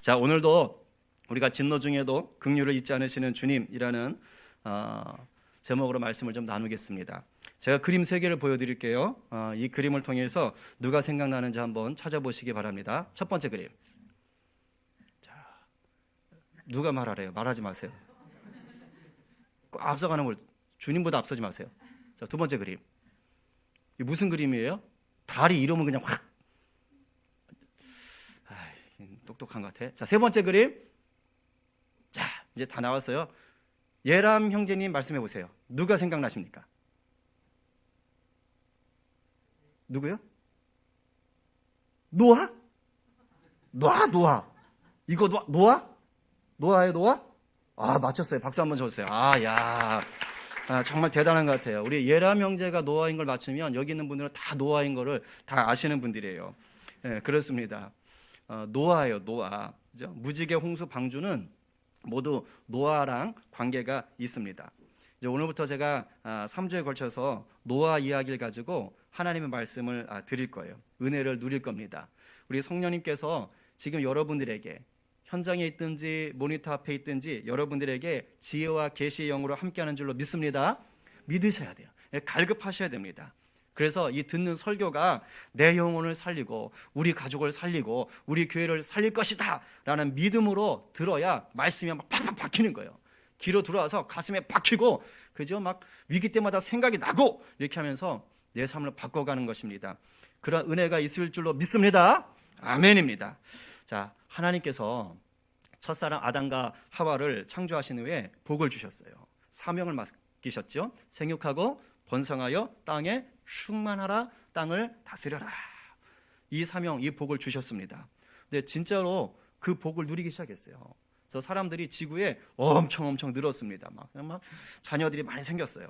자, 오늘도 우리가 진노 중에도 긍휼을 잊지 않으시는 주님이라는 제목으로 말씀을 좀 나누겠습니다. 제가 그림 3개를 보여드릴게요. 이 그림을 통해서 누가 생각나는지 한번 찾아보시기 바랍니다. 첫 번째 그림. 자, 누가 말하래요? 말하지 마세요. 꼭 앞서가는 걸 주님보다 앞서지 마세요. 자, 두 번째 그림. 이게 무슨 그림이에요? 다리 이름은 그냥 확. 똑똑한 것 같아. 자, 세 번째 그림. 자, 이제 다 나왔어요. 예람 형제님 말씀해 보세요. 누가 생각나십니까? 누구요? 노아? 노아. 이거 노아? 노아예요, 노아? 맞췄어요. 박수 한번 쳐주세요. 정말 대단한 것 같아요. 우리 예람 형제가 노아인 걸 맞추면 여기 있는 분들은 다 노아인 거를 다 아시는 분들이에요. 네, 그렇습니다. 노아예요, 노아. 그죠? 무지개, 홍수, 방주는 모두 노아랑 관계가 있습니다. 이제 오늘부터 제가 3주에 걸쳐서 노아 이야기를 가지고 하나님의 말씀을 드릴 거예요. 은혜를 누릴 겁니다. 우리 성령님께서 지금 여러분들에게 현장에 있든지 모니터 앞에 있든지 여러분들에게 지혜와 계시의 영으로 함께하는 줄로 믿습니다. 믿으셔야 돼요. 갈급하셔야 됩니다. 그래서 이 듣는 설교가 내 영혼을 살리고 우리 가족을 살리고 우리 교회를 살릴 것이다 라는 믿음으로 들어야 말씀이 막 팍팍 박히는 거예요. 귀로 들어와서 가슴에 박히고, 그죠? 막 위기 때마다 생각이 나고 이렇게 하면서 내 삶을 바꿔가는 것입니다. 그런 은혜가 있을 줄로 믿습니다. 아멘입니다. 자, 하나님께서 첫사랑 아담과 하와를 창조하신 후에 복을 주셨어요. 사명을 맡기셨죠. 생육하고 번성하여 땅에 충만하라, 땅을 다스려라. 이 사명, 이 복을 주셨습니다. 근데 진짜로 그 복을 누리기 시작했어요. 그래서 사람들이 지구에 엄청 늘었습니다. 막 자녀들이 많이 생겼어요.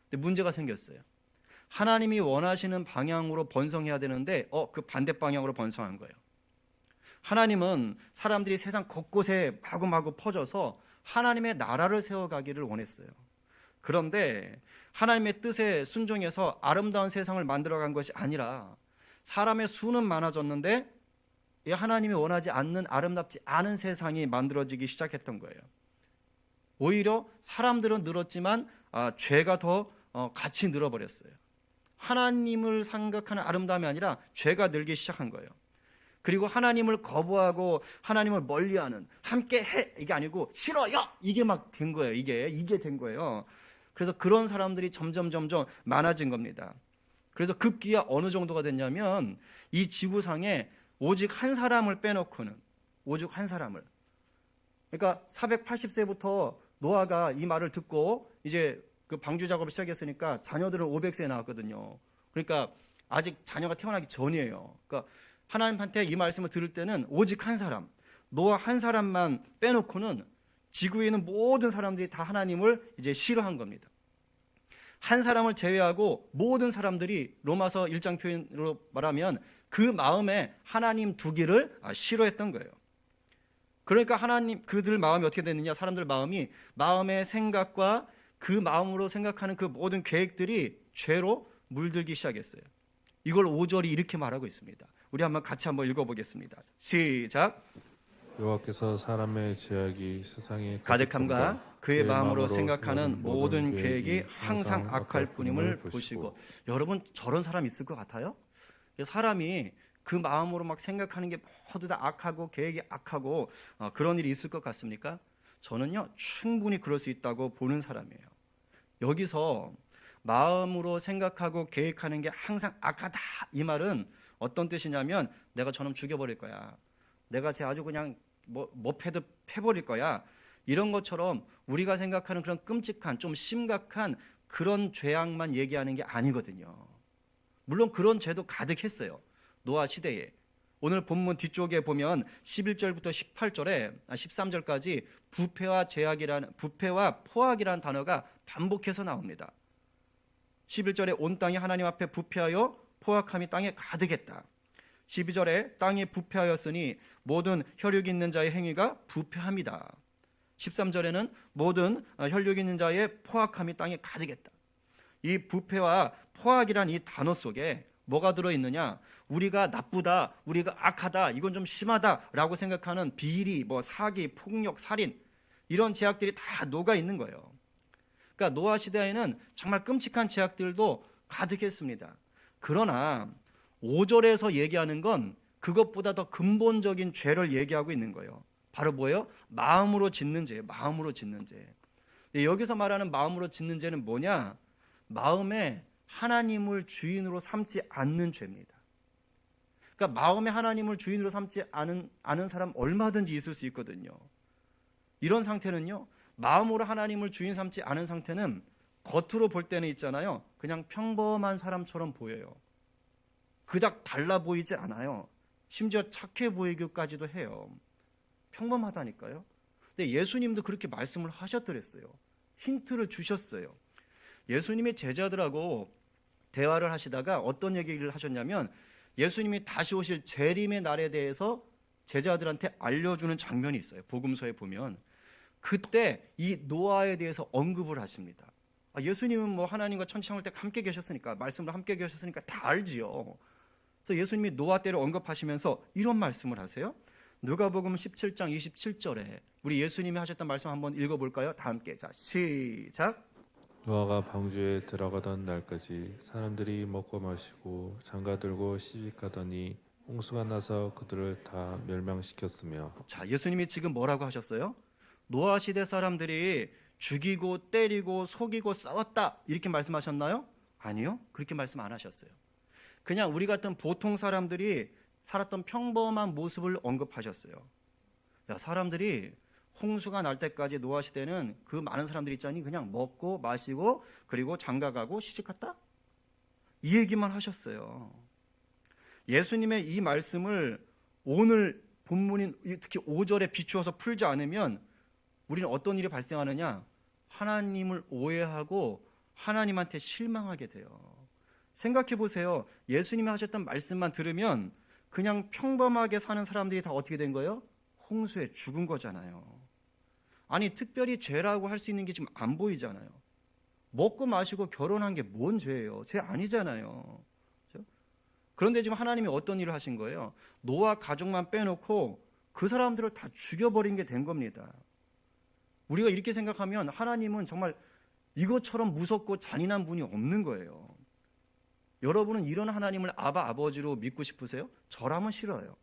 근데 문제가 생겼어요. 하나님이 원하시는 방향으로 번성해야 되는데 그 반대 방향으로 번성한 거예요. 하나님은 사람들이 세상 곳곳에 마구마구 퍼져서 하나님의 나라를 세워가기를 원했어요. 그런데 하나님의 뜻에 순종해서 아름다운 세상을 만들어간 것이 아니라 사람의 수는 많아졌는데 하나님이 원하지 않는 아름답지 않은 세상이 만들어지기 시작했던 거예요. 오히려 사람들은 늘었지만 죄가 더 같이 늘어버렸어요. 하나님을 생각하는 아름다움이 아니라 죄가 늘기 시작한 거예요. 그리고 하나님을 거부하고 하나님을 멀리하는, 함께해 이게 아니고 싫어요 이게 막 된 거예요. 이게 된 거예요. 그래서 그런 사람들이 점점 많아진 겁니다. 그래서 급기야 어느 정도가 됐냐면 이 지구상에 오직 한 사람을 빼놓고는, 오직 한 사람을, 그러니까 480세부터 노아가 이 말을 듣고 이제 그 방주 작업을 시작했으니까 자녀들은 500세에 나왔거든요. 그러니까 아직 자녀가 태어나기 전이에요. 그러니까 하나님한테 이 말씀을 들을 때는 오직 한 사람, 노아 한 사람만 빼놓고는 지구에 있는 모든 사람들이 다 하나님을 이제 싫어한 겁니다. 한 사람을 제외하고 모든 사람들이 로마서 1장 표현으로 말하면 그 마음에 하나님 두기를 싫어했던 거예요. 그러니까 하나님, 그들 마음이 어떻게 됐느냐, 사람들 마음이, 마음의 생각과 그 마음으로 생각하는 그 모든 계획들이 죄로 물들기 시작했어요. 이걸 5절이 이렇게 말하고 있습니다. 우리 같이 한번 읽어보겠습니다. 시작. 여호와께서 사람의 죄악이 세상에 가득함과 그의 마음으로 생각하는 모든 계획이 항상 악할 뿐임을 보시고. 여러분, 저런 사람 있을 것 같아요? 사람이 그 마음으로 막 생각하는 게 모두 다 악하고 계획이 악하고 그런 일이 있을 것 같습니까? 저는요, 충분히 그럴 수 있다고 보는 사람이에요. 여기서 마음으로 생각하고 계획하는 게 항상 악하다, 이 말은 어떤 뜻이냐면 내가 저놈 죽여버릴 거야, 내가 쟤 아주 그냥 뭐 패도 패버릴 거야, 이런 것처럼 우리가 생각하는 그런 끔찍한, 좀 심각한 그런 죄악만 얘기하는 게 아니거든요. 물론 그런 죄도 가득했어요, 노아 시대에. 오늘 본문 뒤쪽에 보면 11절부터 13절까지 부패와 포악이라는 단어가 반복해서 나옵니다. 11절에 온 땅이 하나님 앞에 부패하여 포악함이 땅에 가득했다. 12절에 땅이 부패하였으니 모든 혈육 있는 자의 행위가 부패합니다. 13절에는 모든 혈육 있는 자의 포악함이 땅에 가득했다. 이 부패와 포악이란 이 단어 속에 뭐가 들어있느냐? 우리가 나쁘다, 우리가 악하다, 이건 좀 심하다라고 생각하는 비리, 사기, 폭력, 살인 이런 제약들이 다 녹아 있는 거예요. 그러니까 노아 시대에는 정말 끔찍한 제약들도 가득했습니다. 그러나 5절에서 얘기하는 건 그것보다 더 근본적인 죄를 얘기하고 있는 거예요. 바로 뭐예요? 마음으로 짓는 죄예요. 마음으로 짓는 죄. 여기서 말하는 마음으로 짓는 죄는 뭐냐? 마음에 하나님을 주인으로 삼지 않는 죄입니다. 그러니까 마음에 하나님을 주인으로 삼지 않은 사람 얼마든지 있을 수 있거든요. 이런 상태는요, 마음으로 하나님을 주인 삼지 않은 상태는 겉으로 볼 때는 있잖아요, 그냥 평범한 사람처럼 보여요. 그닥 달라 보이지 않아요. 심지어 착해 보이기까지도 해요. 평범하다니까요. 근데 예수님도 그렇게 말씀을 하셨더랬어요. 힌트를 주셨어요. 예수님이 제자들하고 대화를 하시다가 어떤 얘기를 하셨냐면, 예수님이 다시 오실 재림의 날에 대해서 제자들한테 알려주는 장면이 있어요. 복음서에 보면 그때 이 노아에 대해서 언급을 하십니다. 예수님은 하나님과 천지창을 때 함께 계셨으니까, 말씀을 함께 계셨으니까 다 알지요. 그래서 예수님이 노아 때를 언급하시면서 이런 말씀을 하세요. 누가복음 17장 27절에 우리 예수님이 하셨던 말씀 한번 읽어볼까요? 다 함께. 자, 시작. 노아가 방주에 들어가던 날까지 사람들이 먹고 마시고 장가들고 시집가더니 홍수가 나서 그들을 다 멸망시켰으며. 자, 예수님이 지금 뭐라고 하셨어요? 노아 시대 사람들이 죽이고 때리고 속이고 싸웠다 이렇게 말씀하셨나요? 아니요, 그렇게 말씀 안 하셨어요. 그냥 우리 같은 보통 사람들이 살았던 평범한 모습을 언급하셨어요. 사람들이 홍수가 날 때까지 노아 시대는 그 많은 사람들이 있잖니, 그냥 먹고 마시고 그리고 장가가고 시집갔다, 이 얘기만 하셨어요. 예수님의 이 말씀을 오늘 본문인 특히 5절에 비추어서 풀지 않으면 우리는 어떤 일이 발생하느냐? 하나님을 오해하고 하나님한테 실망하게 돼요. 생각해 보세요. 예수님이 하셨던 말씀만 들으면 그냥 평범하게 사는 사람들이 다 어떻게 된 거예요? 홍수에 죽은 거잖아요. 아니, 특별히 죄라고 할 수 있는 게 지금 안 보이잖아요. 먹고 마시고 결혼한 게 뭔 죄예요? 죄 아니잖아요. 그렇죠? 그런데 지금 하나님이 어떤 일을 하신 거예요? 노아 가족만 빼놓고 그 사람들을 다 죽여버린 게 된 겁니다. 우리가 이렇게 생각하면 하나님은 정말 이것처럼 무섭고 잔인한 분이 없는 거예요. 여러분은 이런 하나님을 아버지로 믿고 싶으세요? 저라면 싫어요.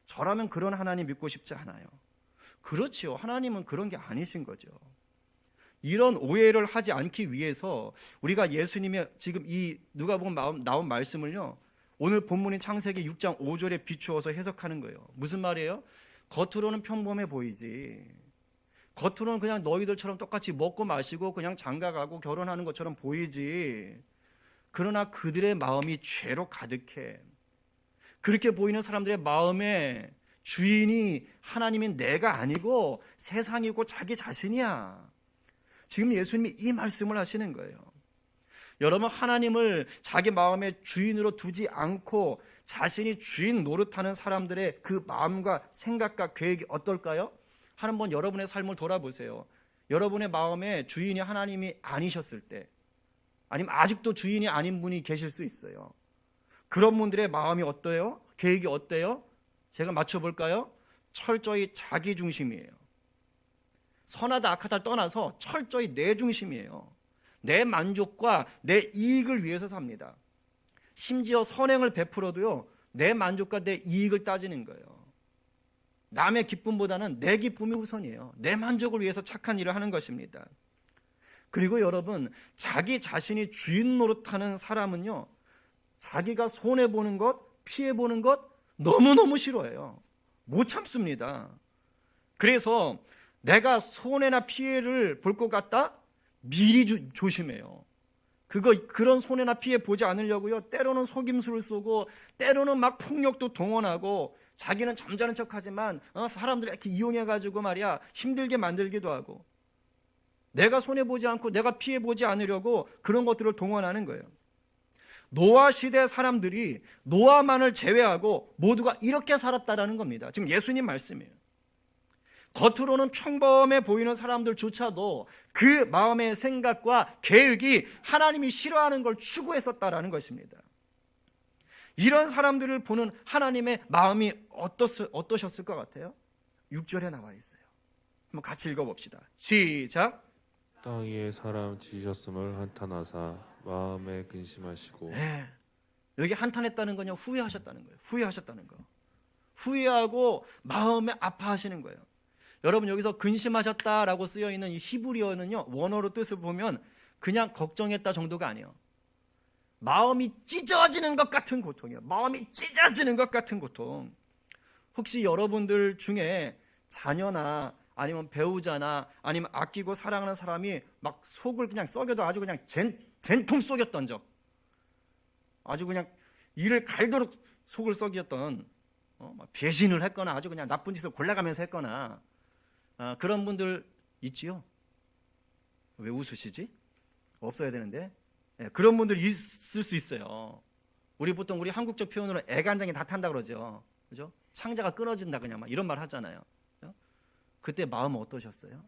저라면 그런 하나님 믿고 싶지 않아요. 그렇지요. 하나님은 그런 게 아니신 거죠. 이런 오해를 하지 않기 위해서 우리가 예수님의 지금 이 누가복음 나온 말씀을요, 오늘 본문인 창세기 6장 5절에 비추어서 해석하는 거예요. 무슨 말이에요? 겉으로는 평범해 보이지, 겉으로는 그냥 너희들처럼 똑같이 먹고 마시고 그냥 장가가고 결혼하는 것처럼 보이지, 그러나 그들의 마음이 죄로 가득해. 그렇게 보이는 사람들의 마음에 주인이 하나님인 내가 아니고 세상이고 자기 자신이야. 지금 예수님이 이 말씀을 하시는 거예요. 여러분, 하나님을 자기 마음의 주인으로 두지 않고 자신이 주인 노릇하는 사람들의 그 마음과 생각과 계획이 어떨까요? 한번 여러분의 삶을 돌아보세요. 여러분의 마음에 주인이 하나님이 아니셨을 때, 아니면 아직도 주인이 아닌 분이 계실 수 있어요. 그런 분들의 마음이 어때요? 계획이 어때요? 제가 맞춰볼까요? 철저히 자기 중심이에요. 선하다 악하다를 떠나서 철저히 내 중심이에요. 내 만족과 내 이익을 위해서 삽니다. 심지어 선행을 베풀어도요, 내 만족과 내 이익을 따지는 거예요. 남의 기쁨보다는 내 기쁨이 우선이에요. 내 만족을 위해서 착한 일을 하는 것입니다. 그리고 여러분, 자기 자신이 주인 노릇하는 사람은요, 자기가 손해보는 것, 피해보는 것 너무너무 싫어해요. 못 참습니다. 그래서 내가 손해나 피해를 볼 것 같다? 미리 조심해요. 그런 손해나 피해 보지 않으려고요, 때로는 속임수를 쏘고 때로는 막 폭력도 동원하고 자기는 점잖은 척하지만 사람들을 이렇게 이용해가지고 말이야 힘들게 만들기도 하고, 내가 손해보지 않고 내가 피해보지 않으려고 그런 것들을 동원하는 거예요. 노아 시대 사람들이 노아만을 제외하고 모두가 이렇게 살았다라는 겁니다. 지금 예수님 말씀이에요. 겉으로는 평범해 보이는 사람들조차도 그 마음의 생각과 계획이 하나님이 싫어하는 걸 추구했었다라는 것입니다. 이런 사람들을 보는 하나님의 마음이 어떠셨을 것 같아요? 6절에 나와 있어요. 한번 같이 읽어봅시다. 시작. 땅 위에 사람 지으셨음을 한탄하사 마음에 근심하시고. 네. 여기 한탄했다는 거냐? 후회하셨다는 거예요. 후회하셨다는 거. 후회하고 마음에 아파하시는 거예요. 여러분, 여기서 근심하셨다라고 쓰여 있는 이 히브리어는요, 원어로 뜻을 보면 그냥 걱정했다 정도가 아니에요. 마음이 찢어지는 것 같은 고통이에요. 마음이 찢어지는 것 같은 고통. 혹시 여러분들 중에 자녀나 아니면 배우자나 아니면 아끼고 사랑하는 사람이 막 속을 그냥 썩여도 아주 그냥 된통 썩였던 적, 아주 그냥 이를 갈도록 속을 썩였던, 막 배신을 했거나 아주 그냥 나쁜 짓을 골라가면서 했거나, 그런 분들 있지요? 왜 웃으시지? 없어야 되는데. 그런 분들 있을 수 있어요. 보통 우리 한국적 표현으로 애간장이 다 탄다 그러죠. 그죠? 창자가 끊어진다 그냥 막 이런 말 하잖아요. 그죠? 그때 마음은 어떠셨어요?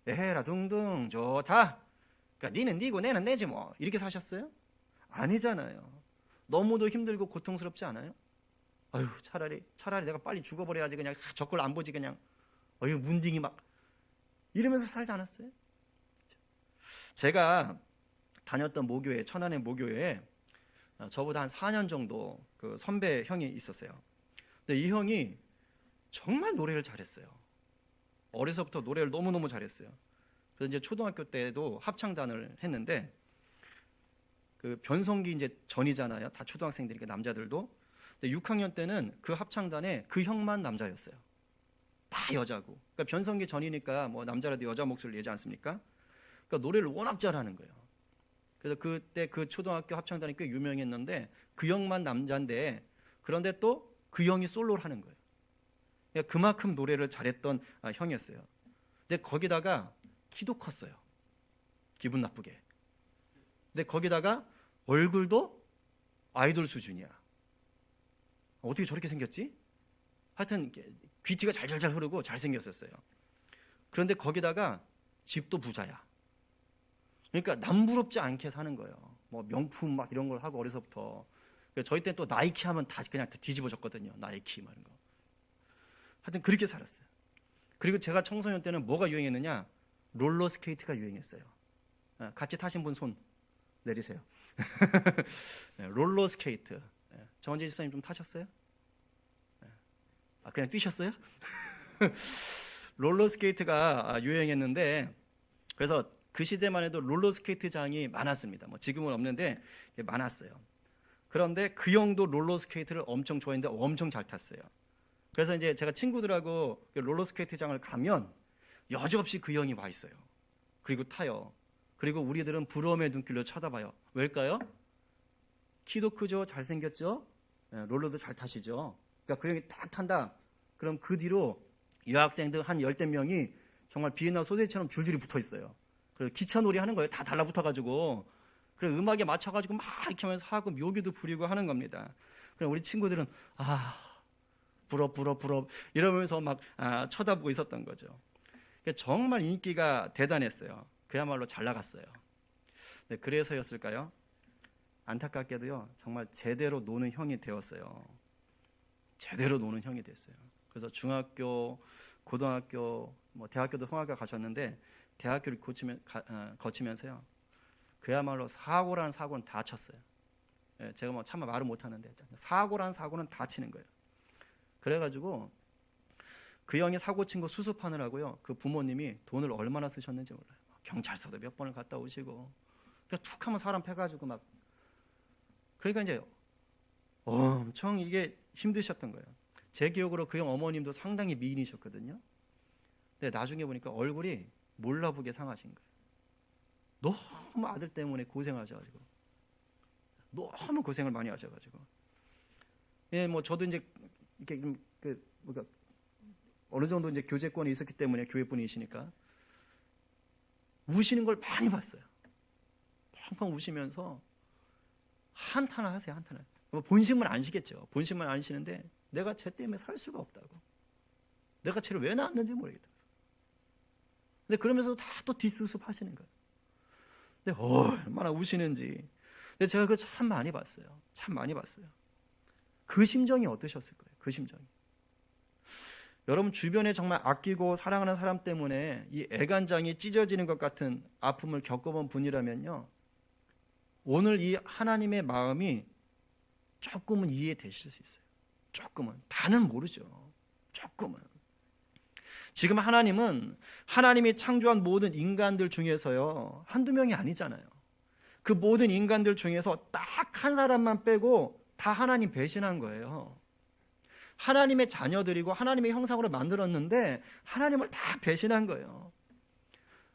에헤라 둥둥 좋다. 그러니까 니는 니고 내는 내지 뭐 이렇게 사셨어요? 아니잖아요. 너무도 힘들고 고통스럽지 않아요? 아유, 차라리 내가 빨리 죽어버려야지. 그냥 저걸 안 보지 그냥. 아유, 문딩이 막 이러면서 살지 않았어요? 제가 다녔던 모교회, 천안의 모교회에 저보다 한 4년 정도 그 선배 형이 있었어요. 근데 이 형이 정말 노래를 잘했어요. 어려서부터 노래를 너무너무 잘했어요. 그래서 이제 초등학교 때도 합창단을 했는데, 그 변성기 이제 전이잖아요. 다 초등학생들이니까 남자들도. 근데 6학년 때는 그 합창단에 그 형만 남자였어요. 다 여자고. 그러니까 변성기 전이니까 뭐 남자라도 여자 목소리를 내지 않습니까? 그러니까 노래를 워낙 잘하는 거예요. 그래서 그때 그 초등학교 합창단이 꽤 유명했는데 그 형만 남자인데, 그런데 또 그 형이 솔로를 하는 거예요. 그러니까 그만큼 노래를 잘했던 형이었어요. 근데 거기다가 키도 컸어요. 기분 나쁘게. 근데 거기다가 얼굴도 아이돌 수준이야. 어떻게 저렇게 생겼지? 하여튼 귀티가 잘잘잘 흐르고 잘생겼었어요. 그런데 거기다가 집도 부자야. 그러니까 남부럽지 않게 사는 거예요. 뭐 명품 막 이런 걸 하고 어려서부터. 저희 때 또 나이키 하면 다 그냥 뒤집어졌거든요. 나이키 막 이런 거. 하여튼 그렇게 살았어요. 그리고 제가 청소년 때는 뭐가 유행했느냐? 롤러 스케이트가 유행했어요. 같이 타신 분 손 내리세요. 네, 롤러 스케이트. 정원재 집사님 좀 타셨어요? 그냥 뛰셨어요? 롤러 스케이트가 유행했는데, 그래서 그 시대만 해도 롤러 스케이트장이 많았습니다. 뭐 지금은 없는데 많았어요. 그런데 그 형도 롤러 스케이트를 엄청 좋아했는데 엄청 잘 탔어요. 그래서 이제 제가 친구들하고 롤러 스케이트장을 가면 여지없이 그 형이 와 있어요. 그리고 타요. 그리고 우리들은 부러움의 눈길로 쳐다봐요. 왜일까요? 키도 크죠? 잘생겼죠? 롤러도 잘 타시죠? 그러니까 그 형이 딱 탄다. 그럼 그 뒤로 여학생들 한 10대 명이 정말 비엔나 소세지처럼 줄줄이 붙어 있어요. 그리고 기차놀이 하는 거예요. 다 달라붙어가지고. 그래서 음악에 맞춰가지고 막 이렇게 하면서 하고 묘기도 부리고 하는 겁니다. 그럼 우리 친구들은 부럽 이러면서 막 쳐다보고 있었던 거죠. 그러니까 정말 인기가 대단했어요. 그야말로 잘 나갔어요. 네, 그래서였을까요? 안타깝게도요, 정말 제대로 노는 형이 되었어요. 제대로 노는 형이 됐어요. 그래서 중학교, 고등학교, 뭐 대학교도 성악가 가셨는데 대학교를 거치면서요, 그야말로 사고라는 사고는 다 쳤어요. 제가 뭐 참 말을 못하는데 사고라는 사고는 다 치는 거예요. 그래가지고 그 형이 사고 친 거 수습하느라고요, 그 부모님이 돈을 얼마나 쓰셨는지 몰라요. 경찰서도 몇 번을 갔다 오시고, 그러니까 툭 하면 사람 패가지고 막, 그러니까 이제 엄청 이게 힘드셨던 거예요. 제 기억으로 그 형 어머님도 상당히 미인이셨거든요. 근데 나중에 보니까 얼굴이 몰라보게 상하신 거예요. 너무 아들 때문에 고생하셔가지고, 너무 고생을 많이 하셔가지고. 예, 뭐 저도 이제 이렇게 뭐가 어느 정도 이제 교제권이 있었기 때문에 교회 분이시니까 우시는 걸 많이 봤어요. 펑펑 우시면서 한탄을 하세요, 한탄을. 본심은 아시겠죠. 본심은 아시는데 내가 쟤 때문에 살 수가 없다고. 내가 쟤를 왜 낳았는지 모르겠다. 근데 그러면서 다 또 뒷수습 하시는 거예요. 근데 얼마나 우시는지. 근데 제가 그거 참 많이 봤어요. 참 많이 봤어요. 그 심정이 어떠셨을 거예요? 그 심정이. 여러분 주변에 정말 아끼고 사랑하는 사람 때문에 이 애간장이 찢어지는 것 같은 아픔을 겪어본 분이라면요, 오늘 이 하나님의 마음이 조금은 이해되실 수 있어요. 조금은. 다는 모르죠. 조금은. 지금 하나님은 하나님이 창조한 모든 인간들 중에서요, 한두 명이 아니잖아요. 그 모든 인간들 중에서 딱 한 사람만 빼고 다 하나님 배신한 거예요. 하나님의 자녀들이고 하나님의 형상으로 만들었는데 하나님을 다 배신한 거예요.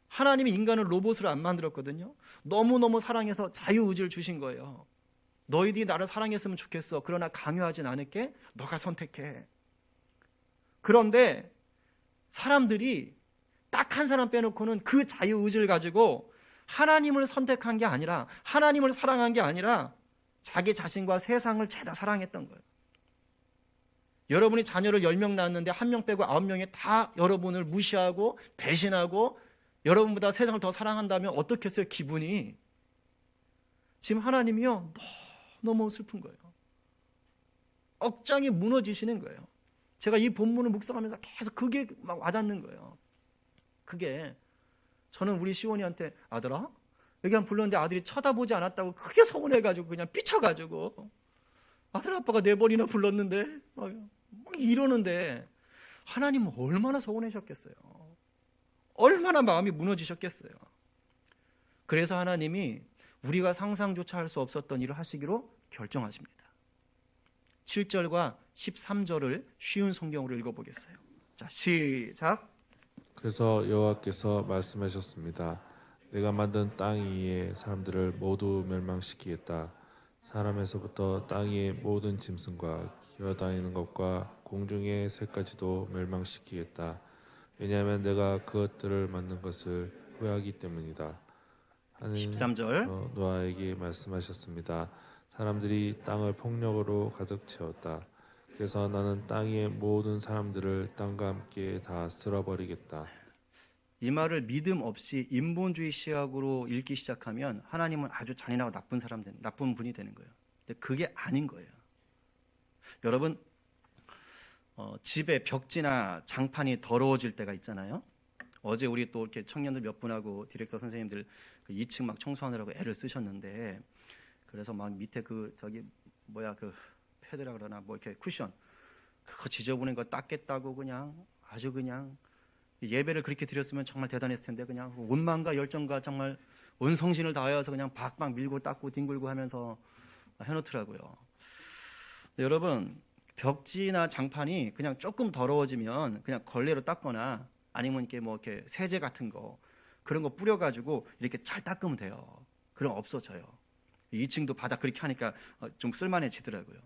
하나님이 인간을 로봇으로 안 만들었거든요. 너무너무 사랑해서 자유의지를 주신 거예요. 너희들이 나를 사랑했으면 좋겠어. 그러나 강요하진 않을게. 너가 선택해. 그런데 사람들이 딱 한 사람 빼놓고는 그 자유의지를 가지고 하나님을 선택한 게 아니라, 하나님을 사랑한 게 아니라 자기 자신과 세상을 죄다 사랑했던 거예요. 여러분이 자녀를 10명 낳았는데 1명 빼고 9명이 다 여러분을 무시하고 배신하고 여러분보다 세상을 더 사랑한다면 어떻겠어요, 기분이? 지금 하나님이요, 너무 슬픈 거예요. 억장이 무너지시는 거예요. 제가 이 본문을 묵상하면서 계속 그게 막 와닿는 거예요. 그게, 저는 우리 시원이한테 아들아? 여기 한 불렀는데 아들이 쳐다보지 않았다고 크게 서운해가지고 그냥 삐쳐가지고, 아들 아빠가 4번이나 불렀는데 막 이러는데 하나님은 얼마나 서운하셨겠어요. 얼마나 마음이 무너지셨겠어요. 그래서 하나님이 우리가 상상조차 할 수 없었던 일을 하시기로 결정하십니다. 7절과 13절을 쉬운 성경으로 읽어보겠어요. 자, 시작. 그래서 여호와께서 말씀하셨습니다. 내가 만든 땅 위의 사람들을 모두 멸망시키겠다. 사람에서부터 땅 위의 모든 짐승과 기어다니는 것과 공중의 새까지도 멸망시키겠다. 왜냐하면 내가 그것들을 만든 것을 후회하기 때문이다. 하는 13절. 노아에게 말씀하셨습니다. 사람들이 땅을 폭력으로 가득 채웠다. 그래서 나는 땅 위의 모든 사람들을 땅과 함께 다 쓸어버리겠다. 이 말을 믿음 없이 인본주의 시각으로 읽기 시작하면 하나님은 아주 잔인하고 나쁜 분이 되는 거예요. 근데 그게 아닌 거예요. 여러분, 집에 벽지나 장판이 더러워질 때가 있잖아요. 어제 우리 또 이렇게 청년들 몇 분하고 디렉터 선생님들 그 2층 막 청소하느라고 애를 쓰셨는데, 그래서 막 밑에 그 패드라 그러나 뭐 이렇게 쿠션 그거 지저분한 거 닦겠다고 그냥 아주 그냥 예배를 그렇게 드렸으면 정말 대단했을 텐데 그냥 온마음과 열정과 정말 온 성신을 다하여서 그냥 박박 밀고 닦고 뒹굴고 하면서 해놓더라고요. 여러분, 벽지나 장판이 그냥 조금 더러워지면 그냥 걸레로 닦거나 아니면 이렇게 세제 같은 거 그런 거 뿌려가지고 이렇게 잘 닦으면 돼요. 그럼 없어져요. 2층도 바닥 그렇게 하니까 좀 쓸만해지더라고요.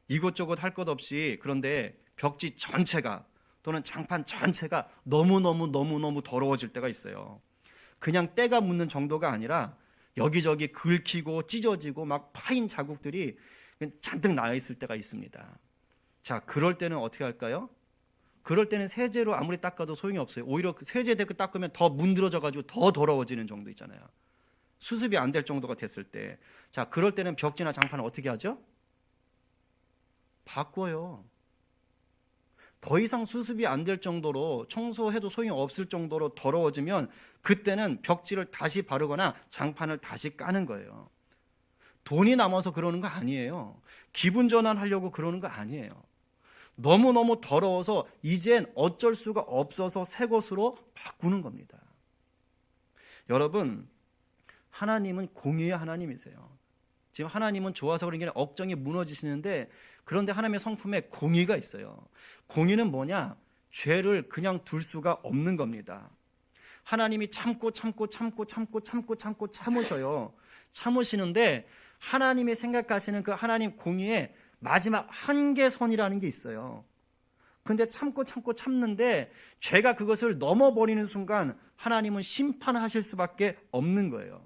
이것저것 할 것 없이, 그런데 벽지 전체가 또는 장판 전체가 너무너무 더러워질 때가 있어요. 그냥 때가 묻는 정도가 아니라 여기저기 긁히고 찢어지고 막 파인 자국들이 잔뜩 나와 있을 때가 있습니다. 자, 그럴 때는 어떻게 할까요? 그럴 때는 세제로 아무리 닦아도 소용이 없어요. 오히려 세제 대고 닦으면 더 문드러져가지고 더 더러워지는 정도 있잖아요. 수습이 안 될 정도가 됐을 때, 자, 그럴 때는 벽지나 장판을 어떻게 하죠? 바꿔요. 더 이상 수습이 안 될 정도로, 청소해도 소용이 없을 정도로 더러워지면 그때는 벽지를 다시 바르거나 장판을 다시 까는 거예요. 돈이 남아서 그러는 거 아니에요. 기분 전환하려고 그러는 거 아니에요. 너무너무 더러워서 이젠 어쩔 수가 없어서 새 것으로 바꾸는 겁니다. 여러분, 하나님은 공의의 하나님이세요. 지금 하나님은 좋아서 그런 게 아니라 억정이 무너지시는데, 그런데 하나님의 성품에 공의가 있어요. 공의는 뭐냐? 죄를 그냥 둘 수가 없는 겁니다. 하나님이 참으셔요. 참으시는데 하나님이 생각하시는 그 하나님 공의의 마지막 한계선이라는 게 있어요. 근데 참는데 죄가 그것을 넘어버리는 순간 하나님은 심판하실 수밖에 없는 거예요.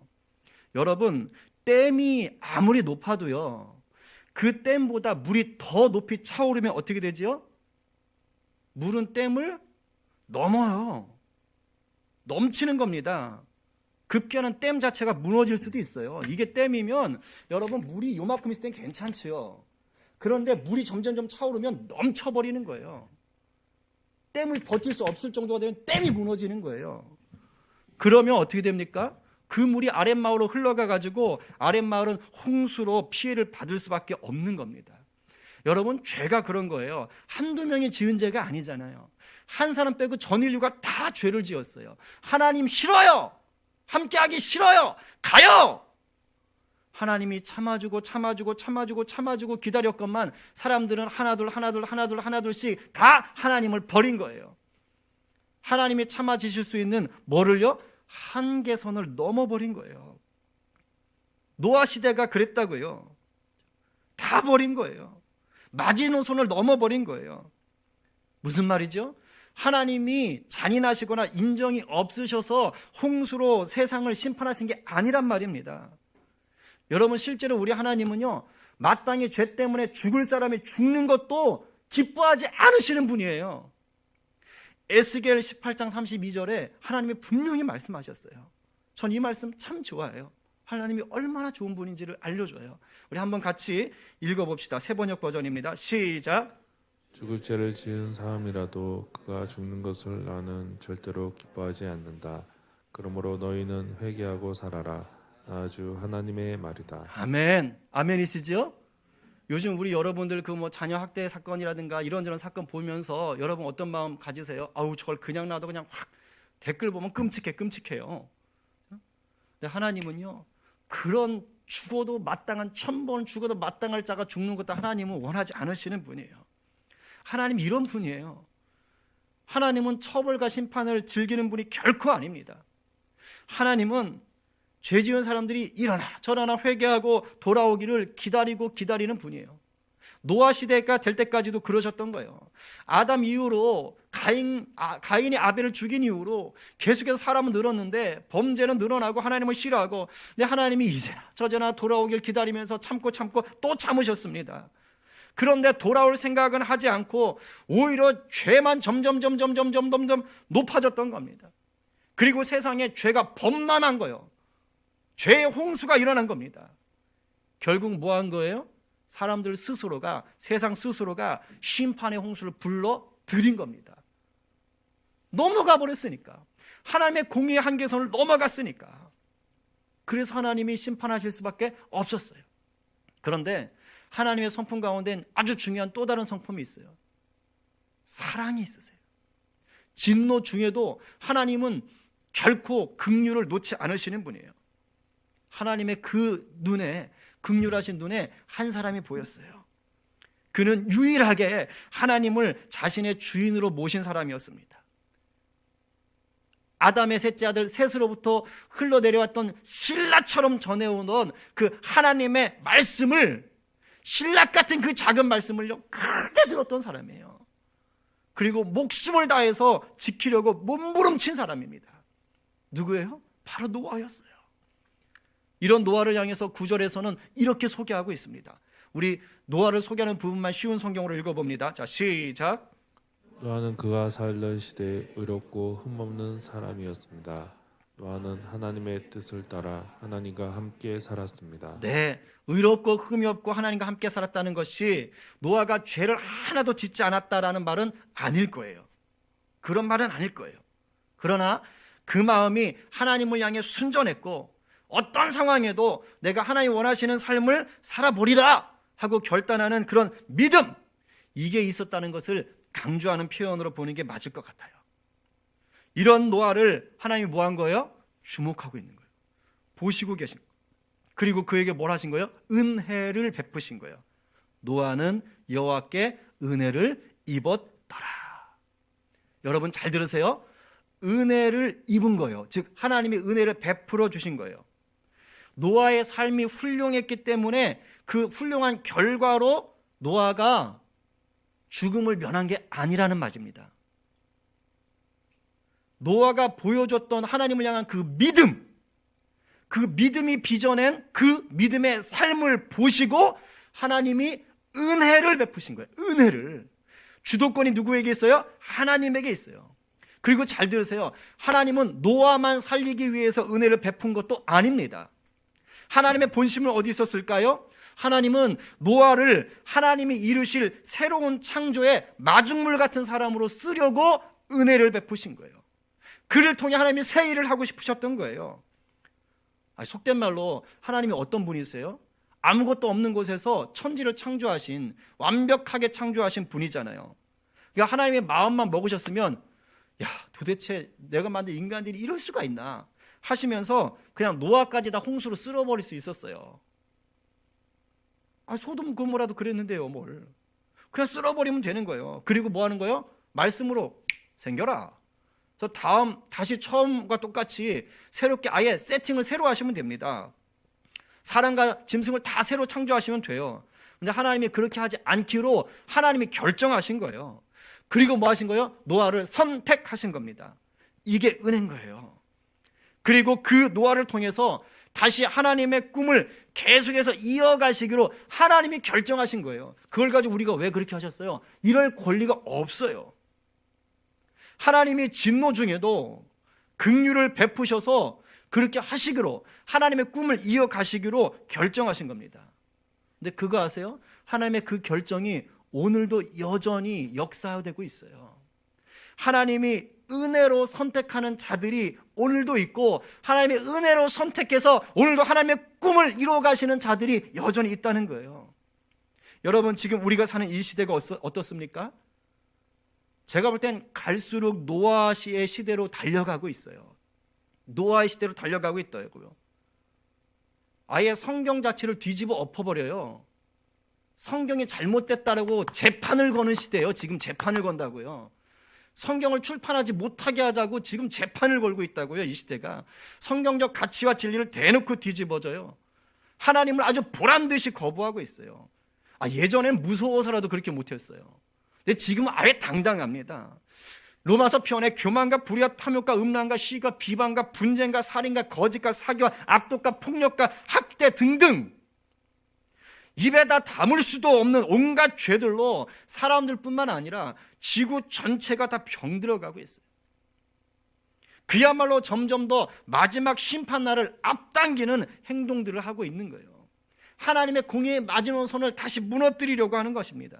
여러분, 댐이 아무리 높아도요, 그 댐보다 물이 더 높이 차오르면 어떻게 되지요? 물은 댐을 넘어요. 넘치는 겁니다. 급기야는 댐 자체가 무너질 수도 있어요. 이게 댐이면 여러분 물이 요만큼 있을 땐 괜찮지요. 그런데 물이 점점 차오르면 넘쳐버리는 거예요. 댐을 버틸 수 없을 정도가 되면 댐이 무너지는 거예요. 그러면 어떻게 됩니까? 그 물이 아랫마을로 흘러가가지고 아랫마을은 홍수로 피해를 받을 수밖에 없는 겁니다. 여러분, 죄가 그런 거예요. 한두 명이 지은 죄가 아니잖아요. 한 사람 빼고 전 인류가 다 죄를 지었어요. 하나님 싫어요. 함께하기 싫어요. 가요. 하나님이 참아주고 기다렸건만 사람들은 하나둘씩 다 하나님을 버린 거예요. 하나님이 참아주실 수 있는 뭐를요? 한계선을 넘어버린 거예요. 노아 시대가 그랬다고요. 다 버린 거예요. 마지노선을 넘어버린 거예요. 무슨 말이죠? 하나님이 잔인하시거나 인정이 없으셔서 홍수로 세상을 심판하신 게 아니란 말입니다. 여러분, 실제로 우리 하나님은요, 마땅히 죄 때문에 죽을 사람이 죽는 것도 기뻐하지 않으시는 분이에요. 에스겔 18장 32절에 하나님이 분명히 말씀하셨어요. 전 이 말씀 참 좋아해요. 하나님이 얼마나 좋은 분인지를 알려줘요. 우리 한번 같이 읽어봅시다. 새번역 버전입니다. 시작. 죽을 죄를 지은 사람이라도 그가 죽는 것을 나는 절대로 기뻐하지 않는다. 그러므로 너희는 회개하고 살아라. 아주 하나님의 말이다. 아멘. 아멘이시죠? 요즘 우리 여러분들 그 뭐 자녀 학대 사건이라든가 이런저런 사건 보면서 여러분 어떤 마음 가지세요? 아우, 저걸 그냥 놔도 그냥 확 댓글 보면 끔찍해요. 근데 하나님은요, 그런 죽어도 마땅한 1000번 죽어도 마땅할 자가 죽는 것도 하나님은 원하지 않으시는 분이에요. 하나님 이런 분이에요. 하나님은 처벌과 심판을 즐기는 분이 결코 아닙니다. 하나님은 죄 지은 사람들이 일어나 저러나 회개하고 돌아오기를 기다리는 분이에요. 노아 시대가 될 때까지도 그러셨던 거예요. 아담 이후로 가인이 아벨을 죽인 이후로 계속해서 사람은 늘었는데 범죄는 늘어나고 하나님을 싫어하고, 근데 하나님이 이제나 저제나 돌아오길 기다리면서 참고 또 참으셨습니다. 그런데 돌아올 생각은 하지 않고 오히려 죄만 점점 높아졌던 겁니다. 그리고 세상에 죄가 범람한 거예요. 죄의 홍수가 일어난 겁니다. 결국 뭐 한 거예요? 사람들 스스로가, 세상 스스로가 심판의 홍수를 불러들인 겁니다. 넘어가 버렸으니까. 하나님의 공의의 한계선을 넘어갔으니까. 그래서 하나님이 심판하실 수밖에 없었어요. 그런데 하나님의 성품 가운데는 아주 중요한 또 다른 성품이 있어요. 사랑이 있으세요. 진노 중에도 하나님은 결코 긍휼을 놓지 않으시는 분이에요. 하나님의 그 눈에, 긍휼하신 눈에 한 사람이 보였어요. 그는 유일하게 하나님을 자신의 주인으로 모신 사람이었습니다. 아담의 셋째 아들 셋으로부터 흘러내려왔던 신라처럼 전해오던 그 하나님의 말씀을, 신라 같은 그 작은 말씀을요, 크게 들었던 사람이에요. 그리고 목숨을 다해서 지키려고 몸부림친 사람입니다. 누구예요? 바로 노아였어요. 이런 노아를 향해서 9절에서는 이렇게 소개하고 있습니다. 우리 노아를 소개하는 부분만 쉬운 성경으로 읽어봅니다. 자, 시작. 노아는 그가 살던 시대에 의롭고 흠없는 사람이었습니다. 노아는 하나님의 뜻을 따라 하나님과 함께 살았습니다. 네, 의롭고 흠이 없고 하나님과 함께 살았다는 것이 노아가 죄를 하나도 짓지 않았다라는 말은 아닐 거예요. 그런 말은 아닐 거예요. 그러나 그 마음이 하나님을 향해 순전했고, 어떤 상황에도 내가 하나님 원하시는 삶을 살아보리라 하고 결단하는 그런 믿음, 이게 있었다는 것을 강조하는 표현으로 보는 게 맞을 것 같아요. 이런 노아를 하나님이 뭐 한 거예요? 주목하고 있는 거예요. 보시고 계신 거예요. 그리고 그에게 뭘 하신 거예요? 은혜를 베푸신 거예요. 노아는 여호와께 은혜를 입었더라. 여러분 잘 들으세요. 은혜를 입은 거예요. 즉 하나님이 은혜를 베풀어 주신 거예요. 노아의 삶이 훌륭했기 때문에 그 훌륭한 결과로 노아가 죽음을 면한 게 아니라는 말입니다. 노아가 보여줬던 하나님을 향한 그 믿음, 그 믿음이 빚어낸 그 믿음의 삶을 보시고 하나님이 은혜를 베푸신 거예요. 은혜를. 주도권이 누구에게 있어요? 하나님에게 있어요. 그리고 잘 들으세요. 하나님은 노아만 살리기 위해서 은혜를 베푼 것도 아닙니다. 하나님의 본심은 어디 있었을까요? 하나님은 노아를 하나님이 이루실 새로운 창조의 마중물 같은 사람으로 쓰려고 은혜를 베푸신 거예요. 그를 통해 하나님이 새 일을 하고 싶으셨던 거예요. 속된 말로 하나님이 어떤 분이세요? 아무것도 없는 곳에서 천지를 창조하신, 완벽하게 창조하신 분이잖아요. 그러니까 하나님의 마음만 먹으셨으면 야, 도대체 내가 만든 인간들이 이럴 수가 있나 하시면서 그냥 노아까지 다 홍수로 쓸어버릴 수 있었어요. 소돔 고모라도 그랬는데요, 뭘. 그냥 쓸어버리면 되는 거예요. 그리고 뭐 하는 거예요? 말씀으로 생겨라. 그래서 다시 처음과 똑같이 새롭게 아예 세팅을 새로 하시면 됩니다. 사람과 짐승을 다 새로 창조하시면 돼요. 근데 하나님이 그렇게 하지 않기로 하나님이 결정하신 거예요. 그리고 뭐 하신 거예요? 노아를 선택하신 겁니다. 이게 은혜인 거예요. 그리고 그 노아를 통해서 다시 하나님의 꿈을 계속해서 이어가시기로 하나님이 결정하신 거예요. 그걸 가지고 우리가 왜 그렇게 하셨어요? 이럴 권리가 없어요. 하나님이 진노 중에도 긍휼을 베푸셔서 그렇게 하시기로, 하나님의 꿈을 이어가시기로 결정하신 겁니다. 근데 그거 아세요? 하나님의 그 결정이 오늘도 여전히 역사되고 있어요. 하나님이 은혜로 선택하는 자들이 오늘도 있고, 하나님의 은혜로 선택해서 오늘도 하나님의 꿈을 이루어 가시는 자들이 여전히 있다는 거예요. 여러분, 지금 우리가 사는 이 시대가 어떻습니까? 제가 볼 땐 갈수록 노아의 시대로 달려가고 있어요. 노아의 시대로 달려가고 있다고요. 아예 성경 자체를 뒤집어 엎어버려요. 성경이 잘못됐다라고 재판을 거는 시대예요. 지금 재판을 건다고요. 성경을 출판하지 못하게 하자고 지금 재판을 걸고 있다고요. 이 시대가 성경적 가치와 진리를 대놓고 뒤집어져요. 하나님을 아주 보란듯이 거부하고 있어요. 예전엔 무서워서라도 그렇게 못했어요. 근데 지금은 아예 당당합니다. 로마서 편에 교만과 불의와 탐욕과 음란과 시가 비방과 분쟁과 살인과 거짓과 사기와 악독과 폭력과 학대 등등 입에다 담을 수도 없는 온갖 죄들로 사람들뿐만 아니라 지구 전체가 다 병들어가고 있어요. 그야말로 점점 더 마지막 심판날을 앞당기는 행동들을 하고 있는 거예요. 하나님의 공의의 마지노선을 다시 무너뜨리려고 하는 것입니다.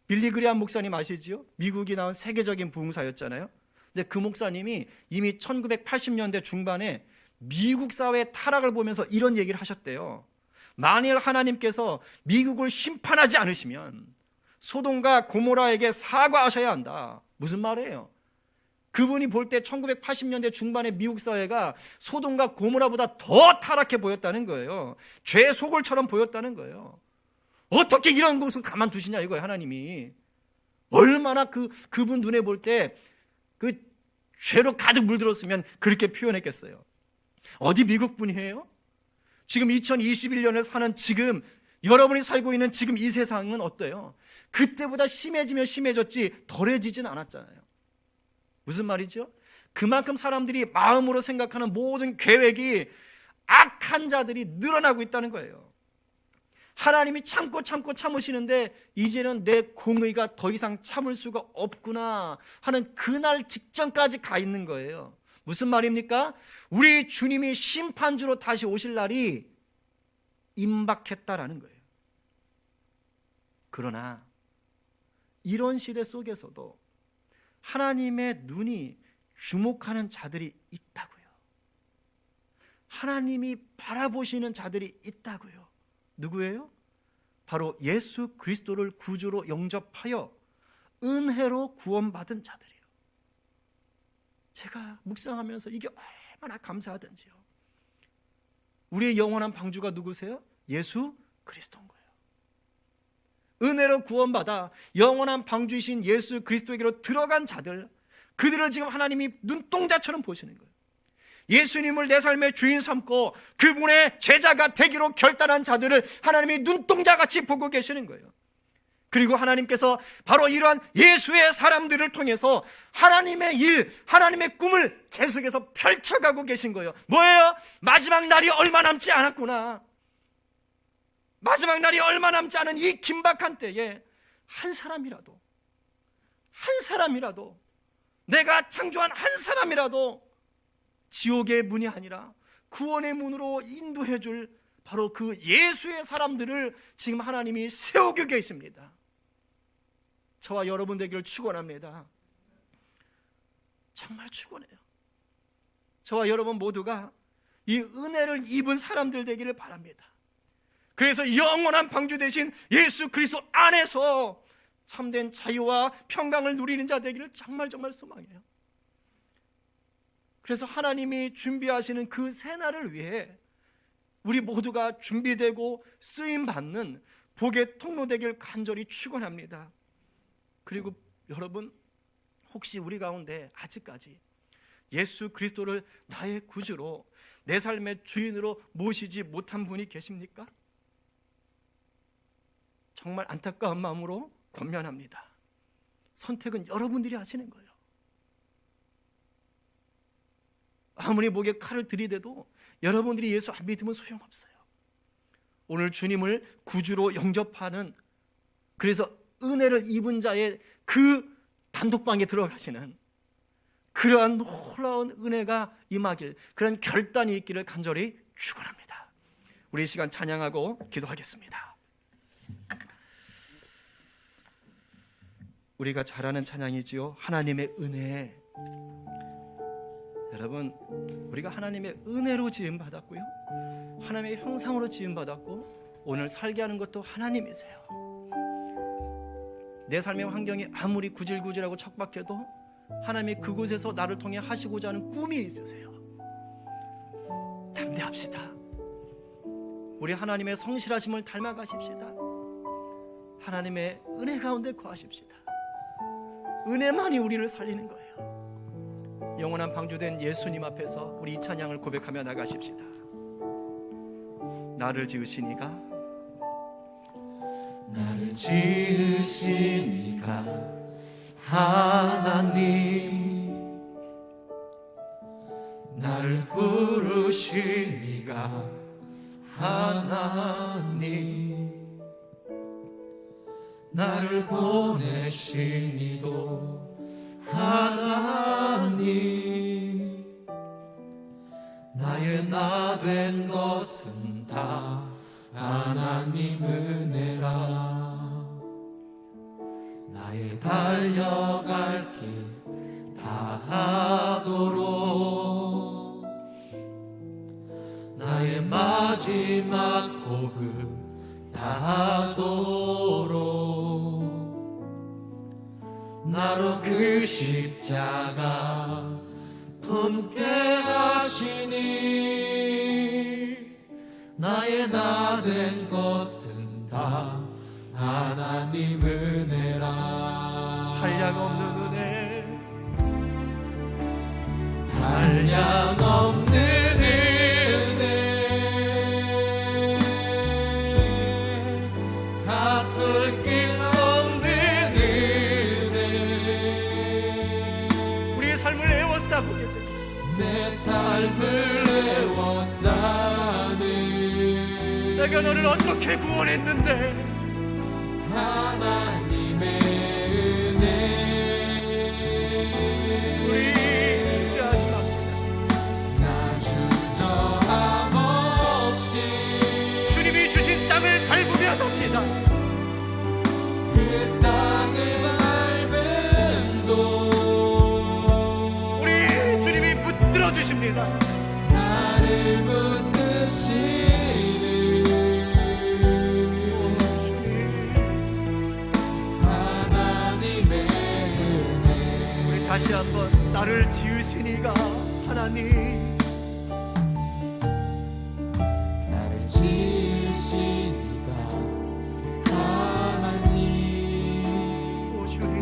빌리 그레이엄 목사님 아시지요? 미국이 나온 세계적인 부흥사였잖아요. 근데 그 목사님이 이미 1980년대 중반에 미국 사회의 타락을 보면서 이런 얘기를 하셨대요. 만일 하나님께서 미국을 심판하지 않으시면 소돔과 고모라에게 사과하셔야 한다. 무슨 말이에요? 그분이 볼 때 1980년대 중반의 미국 사회가 소돔과 고모라보다 더 타락해 보였다는 거예요. 죄 소굴처럼 보였다는 거예요. 어떻게 이런 것을 가만두시냐 이거예요. 하나님이 얼마나 그분 눈에 볼 때 그 죄로 가득 물들었으면 그렇게 표현했겠어요. 어디 미국 분이에요? 지금 2021년에 사는 지금 여러분이 살고 있는 지금 이 세상은 어때요? 그때보다 심해지면 심해졌지 덜해지진 않았잖아요. 무슨 말이죠? 그만큼 사람들이 마음으로 생각하는 모든 계획이 악한 자들이 늘어나고 있다는 거예요. 하나님이 참고 참으시는데 이제는 내 공의가 더 이상 참을 수가 없구나 하는 그날 직전까지 가 있는 거예요. 무슨 말입니까? 우리 주님이 심판주로 다시 오실 날이 임박했다라는 거예요. 그러나 이런 시대 속에서도 하나님의 눈이 주목하는 자들이 있다고요. 하나님이 바라보시는 자들이 있다고요. 누구예요? 바로 예수 그리스도를 구주로 영접하여 은혜로 구원받은 자들이에요. 제가 묵상하면서 이게 얼마나 감사하던지요. 우리의 영원한 방주가 누구세요? 예수 그리스도인 거예요. 은혜로 구원받아 영원한 방주이신 예수 그리스도에게로 들어간 자들, 그들을 지금 하나님이 눈동자처럼 보시는 거예요. 예수님을 내 삶의 주인 삼고 그분의 제자가 되기로 결단한 자들을 하나님이 눈동자같이 보고 계시는 거예요. 그리고 하나님께서 바로 이러한 예수의 사람들을 통해서 하나님의 일, 하나님의 꿈을 계속해서 펼쳐가고 계신 거예요. 뭐예요? 마지막 날이 얼마 남지 않았구나. 마지막 날이 얼마 남지 않은 이 긴박한 때에 한 사람이라도 내가 창조한 한 사람이라도 지옥의 문이 아니라 구원의 문으로 인도해 줄 바로 그 예수의 사람들을 지금 하나님이 세우고 계십니다. 저와 여러분 되기를 축원합니다. 정말 축원해요. 저와 여러분 모두가 이 은혜를 입은 사람들 되기를 바랍니다. 그래서 영원한 방주 되신 예수 그리스도 안에서 참된 자유와 평강을 누리는 자 되기를 정말 소망해요. 그래서 하나님이 준비하시는 그 새날을 위해 우리 모두가 준비되고 쓰임받는 복의 통로 되길 간절히 축원합니다. 그리고 여러분, 혹시 우리 가운데 아직까지 예수 그리스도를 나의 구주로 내 삶의 주인으로 모시지 못한 분이 계십니까? 정말 안타까운 마음으로 권면합니다. 선택은 여러분들이 하시는 거예요. 아무리 목에 칼을 들이대도 여러분들이 예수 안 믿으면 소용없어요. 오늘 주님을 구주로 영접하는, 그래서 은혜를 입은 자의 그 단독방에 들어가시는 그러한 놀라운 은혜가 임하길, 그런 결단이 있기를 간절히 축원합니다. 우리 이 시간 찬양하고 기도하겠습니다. 우리가 잘 아는 찬양이지요. 하나님의 은혜. 여러분, 우리가 하나님의 은혜로 지음받았고요, 하나님의 형상으로 지음받았고, 오늘 살게 하는 것도 하나님이세요. 내 삶의 환경이 아무리 구질구질하고 척박해도 하나님이 그곳에서 나를 통해 하시고자 하는 꿈이 있으세요. 담대합시다. 우리 하나님의 성실하심을 닮아가십시다. 하나님의 은혜 가운데 거하십시다. 은혜만이 우리를 살리는 거예요. 영원한 방주된 예수님 앞에서 우리 이 찬양을 고백하며 나가십시다. 나를 지으시니가, 나를 지으시니가 하나님, 나를 부르시니가 하나님, 나를 보내시니도 하나님, 나의 나 된 것은 다 하나님 은혜라. 나의 달려갈 길 다하도록, 나의 마지막 호흡 다하도록, 나로 그 십자가 품게 하시니, 나의 나 된 것은 다 하나님 은혜라. 한량없는 은혜, 한량없는 은혜, 갚을 길 없는 은혜, 우리의 삶을 애워싸고 계세요. 내 삶을 애워싸는, 내가 너를 어떻게 구원했는데, 하나님의 은혜. 우리 주저하지 맙시다. 나 주저함 없이 주님이 주신 땅을 밟으며 삽시다. 그 땅을 밟음도 우리 주님이 붙들어 주십니다. 나를 붙드시는 하나님의 은혜. 우리 다시 한번, 나를 지으시니가 하나님, 나를 지으시니가 하나님, 오 주님,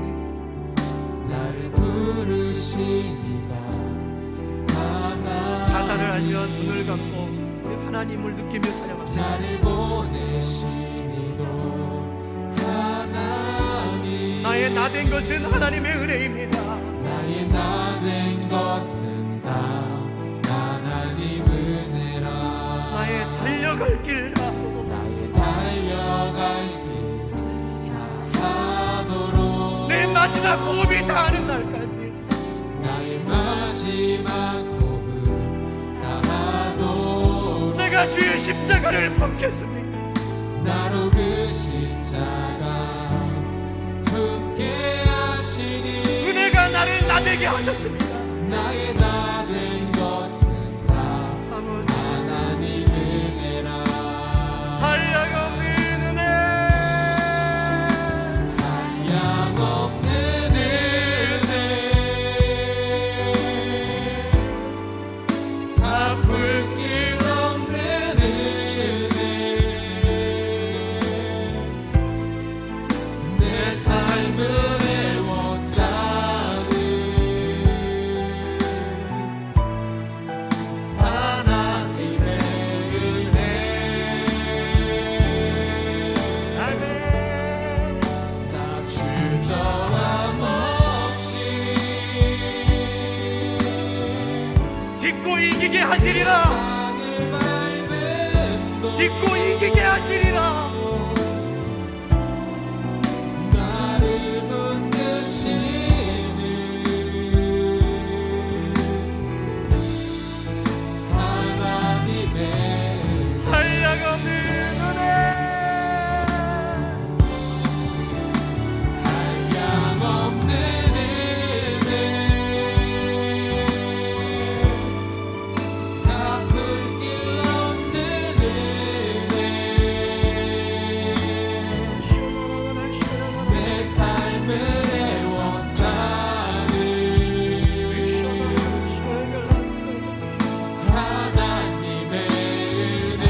나를 부르시니가 하나님, 자살을 알면 눈을 감고 이제 하나님을 느끼며 찬양합시다. 나를 보내시니도 하나님, 나의 나 된 것은 하나님의 은혜입니다. 나의 나 된 것은 다 하나님 은혜라. 나의 달려갈 길 하고, 나의 달려갈 길 다하도록, 내 마지막 호흡이 닿는 날까지 마지막 호흡 다하도록 내가 주의 십자가를 벗겠습니다. 나로 그 십자가 품게 하시니 은혜가 나를 나되게 하셨습니다. 나의 나 된 것은 다 아버지 하나님 은혜라 한량없는 은혜, 한량없는 은혜 갚을 길 없는 은혜 내 삶을 애워싸는 하나님의 은혜 아멘. 나 주저함 없이 딛고 이기게 하시리라. 땅을 밟음도 딛고 이기게 하시리라. 나를 붙드시는 하나님의 한량없는 은혜, 한량없는 은혜 갚을 길 없는 은혜 내 삶을 애워싸는 하나님의 은혜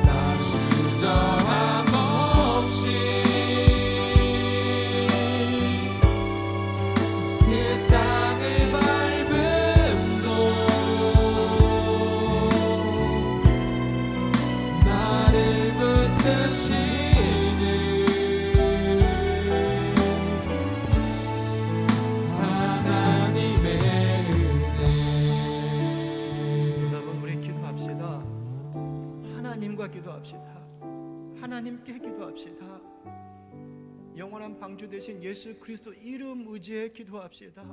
나 주저함 없이 그 땅을 밟음도 나를 붙드시는 하나님의 은혜 여러분 우리 기도합시다. 하나님과 기도합시다. 하나님께 기도합시다. 영원한 방주 되신 예수 그리스도 이름 의지해 기도합시다.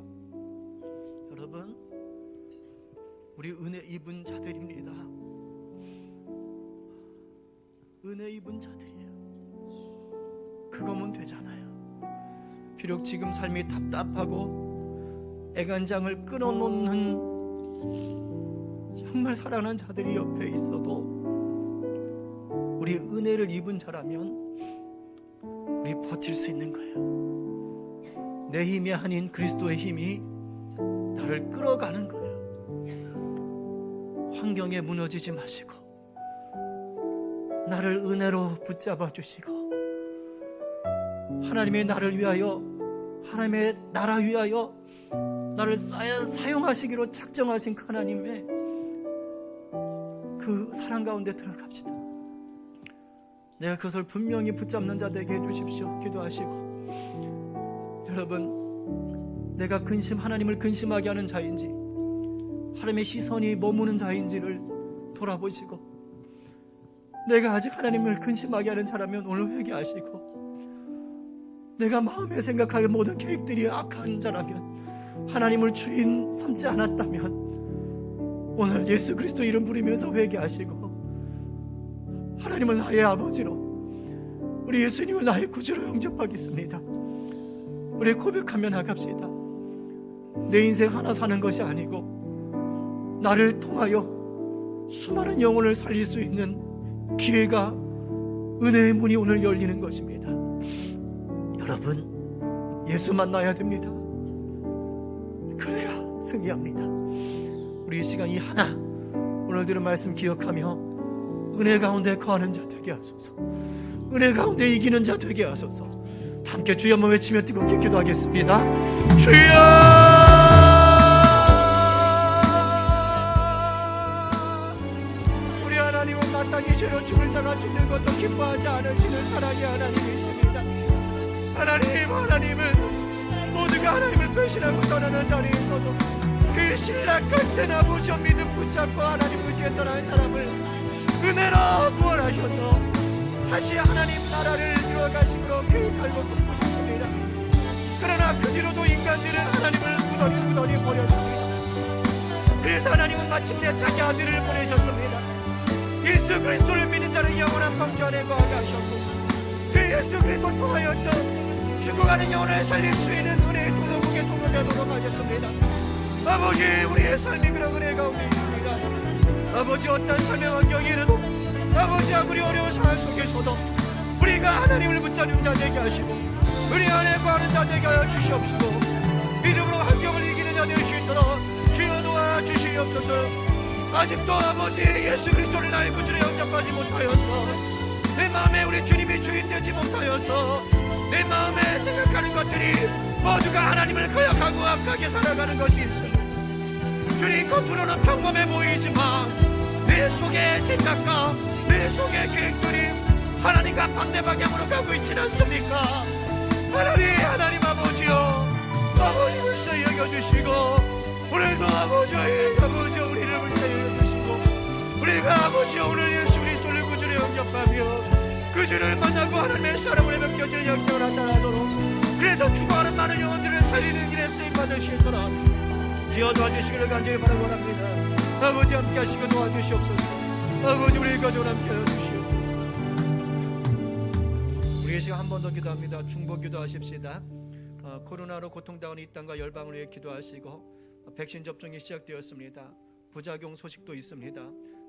여러분 우리 은혜 입은 자들입니다. 은혜 입은 자들이에요. 그거면 되잖아요. 비록 지금 삶이 답답하고 애간장을 끊어놓는 정말 사랑하는 자들이 옆에 있어도 우리 은혜를 입은 자라면 우리 버틸 수 있는 거예요. 내 힘이 아닌 그리스도의 힘이 나를 끌어가는 거예요. 환경에 무너지지 마시고 나를 은혜로 붙잡아 주시고 하나님의 나를 위하여, 하나님의 나라 위하여 나를 사용하시기로 작정하신 그 하나님의 그 사랑 가운데 들어갑시다. 내가 그것을 분명히 붙잡는 자 되게 해주십시오. 기도하시고 여러분 내가 하나님을 근심하게 하는 자인지 하나님의 시선이 머무는 자인지를 돌아보시고 내가 아직 하나님을 근심하게 하는 자라면 오늘 회개하시고 내가 마음에 생각하는 모든 계획들이 악한 자라면 하나님을 주인 삼지 않았다면 오늘 예수 그리스도 이름 부르면서 회개하시고 하나님을 나의 아버지로 우리 예수님을 나의 구주로 영접하겠습니다. 우리 고백하며 나갑시다. 내 인생 하나 사는 것이 아니고 나를 통하여 수많은 영혼을 살릴 수 있는 기회가 은혜의 문이 오늘 열리는 것입니다. 여러분 예수 만나야 됩니다. 그래야 승리합니다. 우리 이 시간 이 하나 오늘 들은 말씀 기억하며 은혜 가운데 거하는 자 되게 하소서. 은혜 가운데 이기는 자 되게 하소서. 함께 주여 한번 외치며 뜨겁게 기도하겠습니다. 주여! 우리 하나님은 마땅히 죄로 죽을 자가 죽는 것도 기뻐하지 않으시는 사랑의 하나님이십니다. 하나님은 모두가 하나님을 배신하고 떠나는 자리에서도 그 신락 같은 아버지와 믿음 붙잡고 하나님 의지에 떠난 사람을 은혜로 구원하셔서 다시 하나님 나라를 이루어가시기로 계획하고 꿈꾸셨습니다. 그러나 그 뒤로도 인간들은 하나님을 무던히 버렸습니다. 그래서 하나님은 마침내 자기 아들을 보내셨습니다. 예수 그리스도를 믿는 자를 영원한 방주 안에 거하게 하셨고, 그 예수 그리스도를 통하여서 죽어가는 영혼을 살릴 수 있는 은혜의 도로국의 도로 되도록 하겠습니다. 아버지, 우리의 삶이 그런 은혜 가운데 있습니다. 아버지, 어떤 삶의 환경에도 아버지, 아무리 어려운 상황 속에서도 우리가 하나님을 붙잡는 자 되게 하시고 우리 안에 거하는 자 되게 하여 주시옵시고, 믿음으로 환경을 이기는 자 될 수 있도록 주여 도와주시옵소서. 아직도 아버지 예수 그리스도를 나의 구주로 영접하지 못하여서, 내 마음에 우리 주님이 주인 되지 못하여서 내 마음에 생각하는 것들이 모두가 하나님을 거역하고 악하게 살아가는 것이 있습니다. 주님, 겉으로는 평범해 보이지만 내 속의 생각과 내 속의 계획들이 하나님과 반대 방향으로 가고 있지는 않습니까? 하나님 아버지여, 아버지 불쌍히 여겨주시고, 오늘도 아버지 우리를 불쌍히 여겨주시고, 우리가 아버지 오늘 예수 그리스도를 구주로 영접하며 그 주를 만나고 하나님의 사랑으로 맡겨지는 역사가 나타나도록, 그래서 죽어가는 많은 영혼들을 살리는 길에 쓰임받을 수 있도록 주여 도와주시기를 간절히 바라고합니다. 아버지 함께 하시고 도와주시옵소서. 아버지 우리 가족 함께 해주시옵소서. 우리 시간 한 번 더 기도합니다. 중보 기도하십시다. 코로나로 고통당하는 이 땅과 열방을 위해 기도하시고, 백신 접종이 시작되었습니다. 부작용 소식도 있습니다.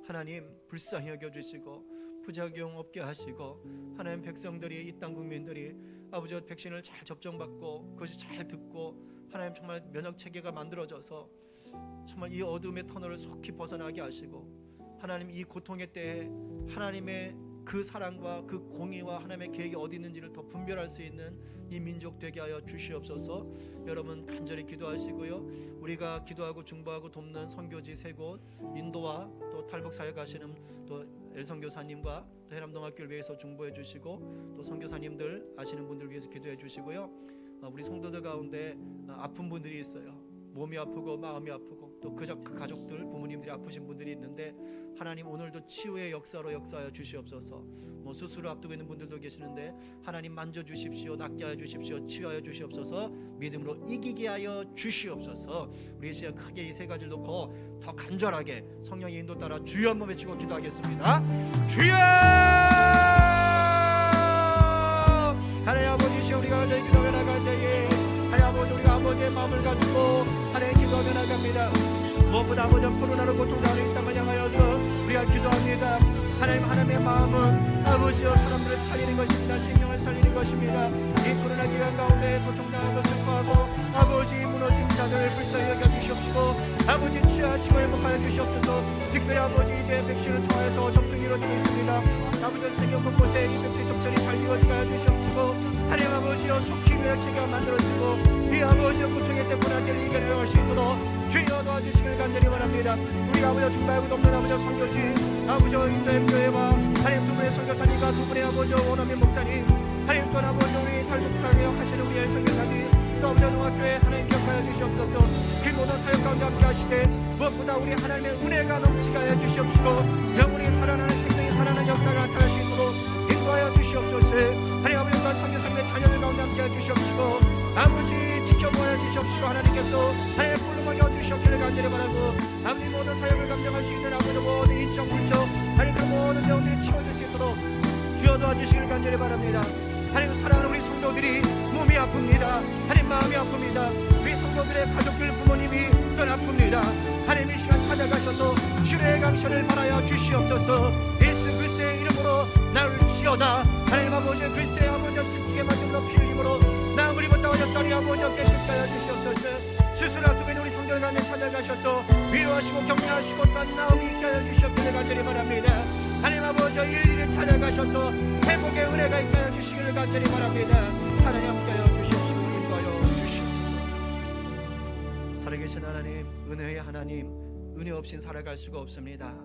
하나님 불쌍히 여겨주시고 부작용 없게 하시고, 하나님 백성들이, 이 땅 국민들이 아버지 백신을 잘 접종받고 그것이 잘 듣고 하나님 정말 면역체계가 만들어져서 정말 이 어둠의 터널을 속히 벗어나게 하시고, 하나님 이 고통의 때에 하나님의 그 사랑과 그 공의와 하나님의 계획이 어디 있는지를 더 분별할 수 있는 이 민족 되게 하여 주시옵소서. 여러분 간절히 기도하시고요. 우리가 기도하고 중보하고 돕는 선교지 세 곳, 인도와 또 탈북 사역 하시는 또 엘선교사님과 또 해남동학교를 위해서 중보해 주시고, 또 선교사님들 아시는 분들 위해서 기도해 주시고요. 우리 성도들 가운데 아픈 분들이 있어요. 몸이 아프고 마음이 아프고 또 그 가족들, 부모님들이 아프신 분들이 있는데, 하나님 오늘도 치유의 역사로 역사하여 주시옵소서. 수술을 앞두고 있는 분들도 계시는데 하나님 만져주십시오. 낫게 하여 주십시오. 치유하여 주시옵소서. 믿음으로 이기게 하여 주시옵소서. 우리 시간 크게 이 세 가지를 놓고 더 간절하게 성령의 인도 따라 주여 한번 외치고 기도하겠습니다. 주여! 하나님 아버지시여, 우리가 저희 기도해 나갈 때에 하나님 아버지, 우리가 아버지의 마음을 갖추고 하나님 기도하며 나갑니다. 무엇보다 아버지 코로나로 고통당하는 이 땅을 향하여서 우리가 기도합니다. 하나님의 마음은 아버지여 사람들을 살리는 것입니다. 생명을 살리는 것입니다. 이 코로나 기간 가운데 고통당하고 슬퍼하고 아버지 무너진 자들을 불쌍히 여겨주시옵시고, 아버지 취하시고 회복하여 주시옵소서. 특별히 아버지 이제 백신을 통해서 접종이 이루어지고 있습니다. 아버지 세계 곳곳에 이 백신 접종이 잘 이루어지게 하여 주시옵시고, 하나님 아버지여 속히 면역체계가 만들어지고 이 아버지의 고통의 때 고난들을 이겨내갈 수 있도록 주여 도와주시길 간절히 바랍니다. 우리 아버지 중바하고 돕는 아버지 선교지 아버지 인도의 교회와 하나님 두 분의 선교사님과 두 분의 아버지 원어민 목사님, 하나님 또 아버지 우리 탈북사역 하시는 우리 선교사님, 또 아버지 동학교에 하나님 기억하여 주시옵소서. 그 모든 사역 가운데 함께 하시되 무엇보다 우리 하나님의 은혜가 넘치게 하여 주시옵시고, 영혼이 살아나는 생명이 살아나는 역사가 나타날 수 있도록 인도하여 주시옵소서. 하나님 아버지와 선교사님의 자녀들 가운데 함께 하여 주시옵시고, 아버지 지켜보아 주시옵시고, 하나님께서 하나님의 뿔로 먹여 주시옵기를 간절히 바라고, 아버지 모든 사역을 감당할 수 있는 아버지 모든 인적 물적 하나님 그 모든 영혼들이 채워줄 수 있도록 주여 도와주시기를 간절히 바랍니다. 하나님 사랑하는 우리 성도들이 몸이 아픕니다. 하나님 마음이 아픕니다. 우리 성도들의 가족들 부모님이 또 아픕니다. 하나님 이 시간 찾아가셔서 주의 강신을 바라여 주시옵소서. 예수 그리스도의 이름으로 나를 지어다. 하나님 아버지 그리스도의 아버지 진치게 맞음으로 피 흘림으로 나 무리고 따와졌사니 아버지 어깨 뜯가여 주시옵소서. 수술 앞두고 있는 우리 성도들 가운데 찾아가셔서 위로하시고 격려하시고 딴 마음이 있게 하여 주시옵기를 간절히 바랍니다. 하나님 아버지 일일이 찾아가셔서 회복의 은혜가 있게 하여 주시기를 간절히 바랍니다. 하나님 함께 하여 주시옵시고 인도하여 주시옵소서. 살아계신 하나님, 은혜의 하나님, 은혜 없인 살아갈 수가 없습니다.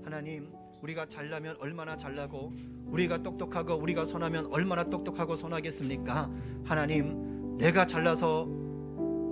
하나님, 우리가 잘나면 얼마나 잘나고 우리가 똑똑하고 우리가 선하면 얼마나 똑똑하고 선하겠습니까? 하나님, 내가 잘나서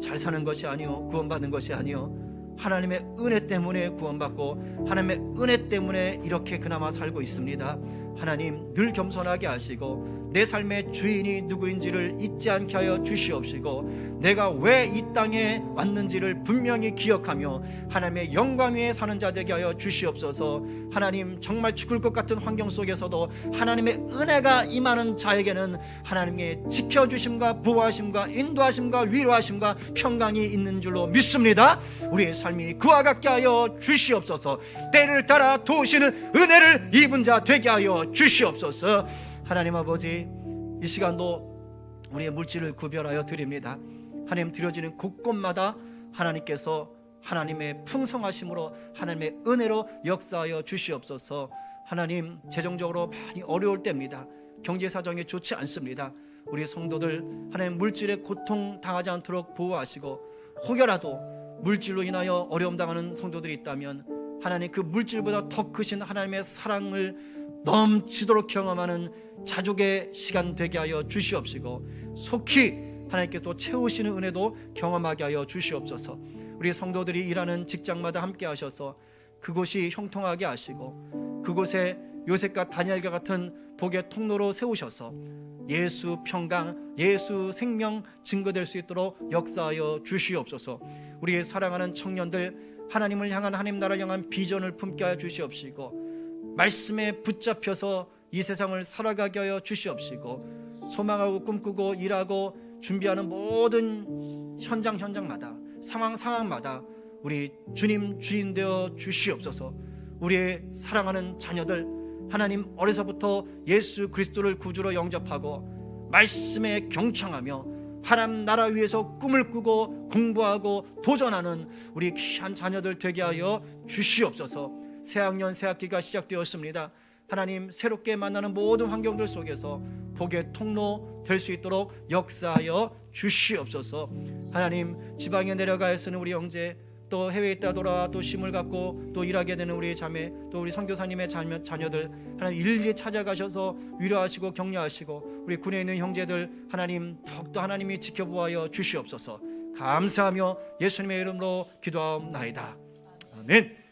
잘 사는 것이 아니요 구원받는 것이 아니요 하나님의 은혜 때문에 구원받고 하나님의 은혜 때문에 이렇게 그나마 살고 있습니다. 하나님 늘 겸손하게 하시고 내 삶의 주인이 누구인지를 잊지 않게 하여 주시옵시고 내가 왜 이 땅에 왔는지를 분명히 기억하며 하나님의 영광 위에 사는 자 되게 하여 주시옵소서. 하나님 정말 죽을 것 같은 환경 속에서도 하나님의 은혜가 임하는 자에게는 하나님의 지켜주심과 보호하심과 인도하심과 위로하심과 평강이 있는 줄로 믿습니다. 우리의 삶이 그와 같게 하여 주시옵소서. 때를 따라 도우시는 은혜를 입은 자 되게 하여 주시옵소서. 하나님 아버지, 이 시간도 우리의 물질을 구별하여 드립니다. 하나님 드려지는 곳곳마다 하나님께서 하나님의 풍성하심으로 하나님의 은혜로 역사하여 주시옵소서. 하나님 재정적으로 많이 어려울 때입니다. 경제 사정이 좋지 않습니다. 우리 성도들 하나님 물질에 고통 당하지 않도록 보호하시고 혹여라도 물질로 인하여 어려움 당하는 성도들이 있다면 하나님 그 물질보다 더 크신 하나님의 사랑을 넘치도록 경험하는 자족의 시간 되게 하여 주시옵시고 속히 하나님께 또 채우시는 은혜도 경험하게 하여 주시옵소서. 우리 성도들이 일하는 직장마다 함께 하셔서 그곳이 형통하게 하시고 그곳에 요셉과 다니엘과 같은 복의 통로로 세우셔서 예수 평강, 예수 생명 증거될 수 있도록 역사하여 주시옵소서. 우리의 사랑하는 청년들 하나님을 향한 하나님 나라를 향한 비전을 품게 하여 주시옵시고 말씀에 붙잡혀서 이 세상을 살아가게 하여 주시옵시고 소망하고 꿈꾸고 일하고 준비하는 모든 현장마다 상황마다 우리 주님 주인 되어 주시옵소서. 우리의 사랑하는 자녀들 하나님 어려서부터 예수 그리스도를 구주로 영접하고 말씀에 경청하며 하나님 나라 위해서 꿈을 꾸고 공부하고 도전하는 우리 귀한 자녀들 되게 하여 주시옵소서. 새학년 새학기가 시작되었습니다. 하나님 새롭게 만나는 모든 환경들 속에서 복의 통로 될 수 있도록 역사하여 주시옵소서. 하나님 지방에 내려가 쓰는 우리 형제 또 해외에 있다 돌아와 또 쉼을 갖고 또 일하게 되는 우리 자매 또 우리 선교사님의 자녀들 하나님 일일이 찾아가셔서 위로하시고 격려하시고 우리 군에 있는 형제들 하나님 더욱더 하나님이 지켜보아여 주시옵소서. 감사하며 예수님의 이름으로 기도하옵나이다. 아멘.